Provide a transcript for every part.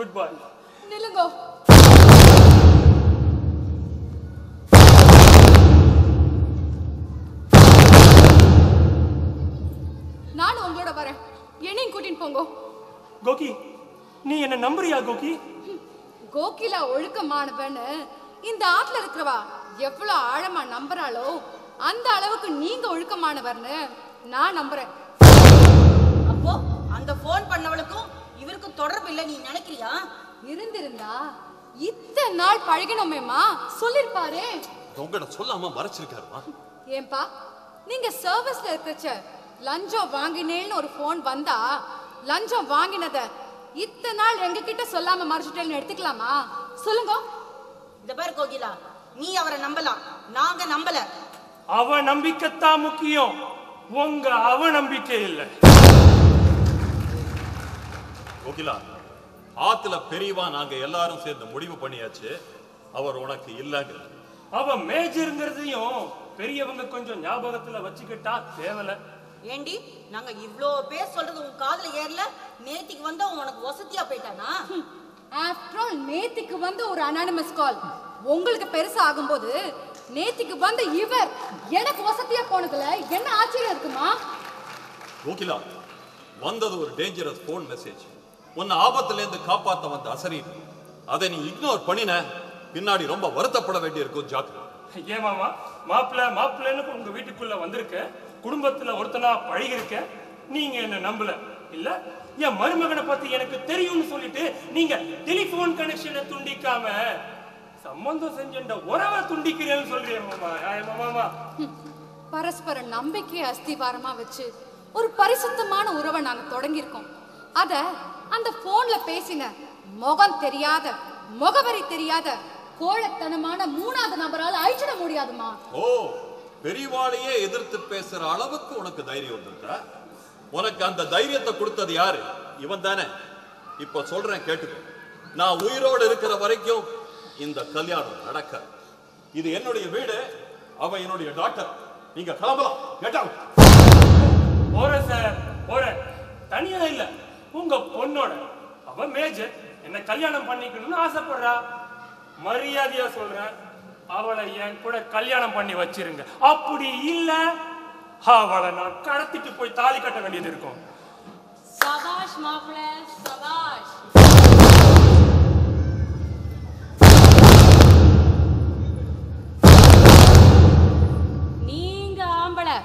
Good bye. நில்லுங்கோ. நானும் உங்களோட வரேன். என்னையும் கூட்டின்னு போங்கோ. கோகி, நீ என்ன நம்புறியா கோகி? கோகிலா ஒழுக்கமானவன்னு இந்த ஆத்துல இருக்கிறவா எவ்வளவு ஆழமா நம்புறாளோ அந்த அளவுக்கு நீங்க ஒழுக்கமானவர்னு நான் நம்புறேன். அப்போ அந்த போன் பண்ணவளுக்கும் இவருக்கும் தொடர்பு இல்லை நீ நினைக்கிறியா? இருந்திருந்தா இத்தனை நாள் பழகினோமேமா சொல்லிருப்பாரே. உங்கட சொல்லாம மறைச்சிருக்காருமா. ஏன்பா நீங்க சர்வீஸ்ல இருக்கச்ச லஞ்சம் வாங்கினேன்னு ஒரு போன் வந்தா லஞ்சம் வாங்கினத இத்தனை நாள் எங்க கிட்ட சொல்லாம மறைச்சிட்டேன்னு எடுத்துக்கலாமா? சொல்லுங்க. இந்த பாரு கோகிலா, நீ அவரை நம்பலாம், நாங்க நம்பல. அவ நம்பிக்கைத்தான் முக்கியம், உங்க அவ நம்பிக்கை இல்ல. கோகிலா, ஆத்துல பெரியவா நாங்க எல்லாரும் சேர்ந்து முடிவு பண்ணியாச்சு, அவர் உனக்கு இல்லங்க. அவ மேஜருங்கிறதையும் பெரியவங்க கொஞ்சம் ஞாபகத்துல வச்சுக்கிட்டா தேவல. ஏண்டி நாங்க இவ்ளோ பேர் சொல்றது உன் காதுல ஏறல? நேத்திக்கு வந்தா உனக்கு வசதியா போயிட்டானா? ஆஃப்டர் ஆல் நேத்திக்கு வந்து ஒரு அனானிமஸ் கால் உங்களுக்கு பெருசா ஆகும்போது நேத்திக்கு வந்து இவர் எனக்கு வசதியா போனதுல என்ன ஆச்சரியம் இருக்குமா? கோகிலா, வந்தது ஒரு டேஞ்சரஸ் போன் மெசேஜ். உன்னை ஆபத்துல இருந்து காப்பாத்த வந்த அசரீர். அதை நீ இக்னோர் பண்ணின பின்னாடி ரொம்ப வருத்தப்பட வேண்டி இருக்கும். ஜாக்கிரதை. ஏன் மாமா, மாப்பிள்ளைன்னு உங்க வீட்டுக்குள்ள வந்திருக்க, குடும்பத்துல ஒருத்தனா பழகி இருக்க, நீங்க என்ன நம்பல இல்ல? என் மருமகனை பத்தி எனக்கு தெரியும்னு சொல்லிட்டு நீங்க டெலிபோன் கனெக்ஷனை துண்டிக்காம சம்பந்தம் செஞ்ச உறவை துண்டிக்கிறேன்னு சொல்றேன் மாமா. பரஸ்பர நம்பிக்கை அஸ்திவாரமா வச்சு ஒரு பரிசுத்தமான உறவை நாங்க தொடங்கியிருக்கோம். அத அந்த போன்ல பேசின முகம் தெரியாத முகவரி தெரியாத கோழத்தனமான மூணாவது நபரால் அழிச்சிட முடியாதுமா. ஓ, பெரியவாளையே எதிர்த்து பேசுற அளவுக்கு உனக்கு தைரியம் வந்துட்டா? உனக்கு அந்த தைரியத்தை கொடுத்தது யாரு? இவன் தானே. இப்ப சொல்றேன் கேட்டுக்கோ. நான் உயிரோடு இருக்கிற வரைக்கும் இந்த கல்யாணம் நடக்க. இது என்னுடைய வீடு, அவ என்னுடைய டாக்டர். நீங்க கிளம்பலாம். போற சார் போற. தனியா இல்ல, உங்க பொண்ணோட. அவ மேஜர், என்ன கல்யாணம் பண்ணிக்கணும்னு ஆசைப்படுறா. மரியாதையா சொல்றேன், அவளை என் கூட கல்யாணம் பண்ணி வச்சிருங்க. அப்படி இல்ல அவளை நான் கடத்திட்டு போய் தாலி கட்ட வேண்டியது இருக்கும். சபாஷ் மாப்பிள்ள, சபாஷ். நீங்க ஆம்பளை,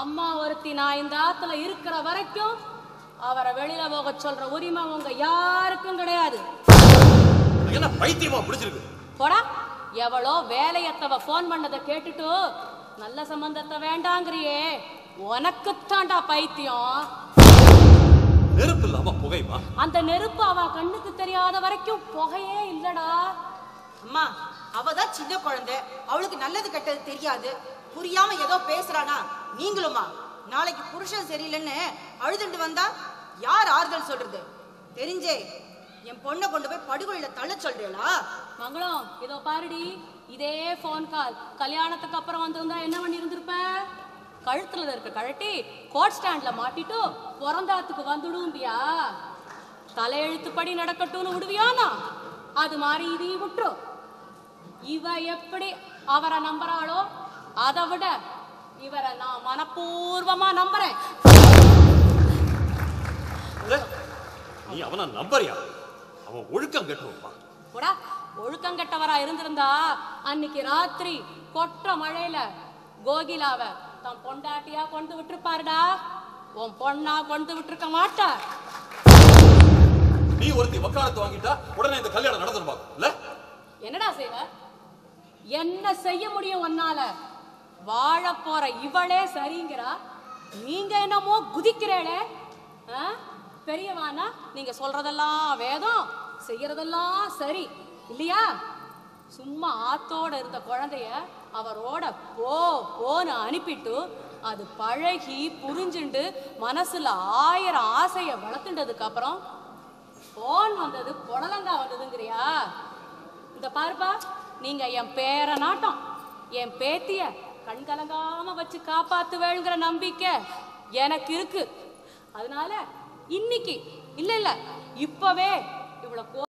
அம்மா ஒருத்தி நான் இந்த ஆத்துல இருக்கிற வரைக்கும் அவரை வெளியில போக சொல்ற உரிமை உங்க யாருக்கும் கிடையாது. என்ன பைத்தியமா பிடிச்சிருக்கு? போடா. எவ்வளோ வேலையத்தவ போன் பண்ணதை கேட்டுட்டு நல்ல சம்பந்தத்தை வேண்டாங்கிறியே, உனக்குத்தாண்டா பைத்தியம். நெருப்பு இல்லாம புகைமா? அந்த நெருப்பு அவ கண்ணுக்கு தெரியாத வரைக்கும் புகையே இல்லடா. அம்மா, அவதான் சின்ன குழந்தை, அவளுக்கு நல்லது கெட்டது தெரியாது. புரியாம ஏதோ பேசுறானா? நீங்களுமா நாளைக்கு புருஷன் சரியில்லைன்னு அழுதுண்டு வந்தா யார் ஆறுதல் சொல்றது? தெரிஞ்சே என் பொண்ணை கொண்டு போய் படுகொலையில தள்ள சொல்றீங்களா? மங்களம், இதோ பாருடி, இதே போன் கால் கல்யாணத்துக்கு அப்புறம் வந்திருந்தா என்ன பண்ணி இருந்திருப்ப? கழுத்துல இருக்க கழட்டி கோட் ஸ்டாண்ட்ல மாட்டிட்டு பிறந்தாத்துக்கு வந்துடும்பியா? தலையெழுத்துப்படி நடக்கட்டும்னு விடுவியானா? அது மாதிரி இதையும் விட்டுரு. இவ எப்படி அவரை நம்புறாளோ அதை விட இவரை நான் மனப்பூர்வமா நம்புறேன். நீ அவனை நம்பறியா? அவன் ஒழுக்கம் கெட்டுவான். போடா. ஒழுக்கம் கெட்டவரா இருந்திருந்தா அன்னைக்கு ராத்திரி கொற்ற மழையில கோகிலாவ தன் பொண்டாட்டியா கொண்டு விட்டுருப்பாருடா. உன் பொண்ணா கொண்டு விட்டுருக்க மாட்டா. நீ ஒருத்தி வக்காலத்து வாங்கிட்டா உடனே இந்த கல்யாணம் நடந்துருவாங்க இல்ல? என்னடா செய்வ? என்ன செய்ய முடியும் உன்னால? வாழ போற இவளே சரிங்கிறா, நீங்க என்னமோ குதிக்கிறேளே. பெரியவானா நீங்க சொல்றதெல்லாம் வேதம், செய்யறதெல்லாம் சரி இல்லையா? சும்மா ஆத்தோட இருந்த குழந்தைய அவரோட போன்னு அனுப்பிட்டு அது பழகி புரிஞ்சுண்டு மனசுல 1000 ஆசைய வளர்த்துண்டதுக்கு அப்புறம் போன் வந்தது புடலங்கா வந்ததுங்கிறியா? இந்த பாருப்பா, நீங்க என் பேர நாட்டம் என் பேத்திய கண்கலங்காம வச்சு காப்பாத்துவேங்கிற நம்பிக்கை எனக்கு இருக்கு. அதனால இன்னைக்கு இல்ல இல்ல இப்பவே இவ்வளவு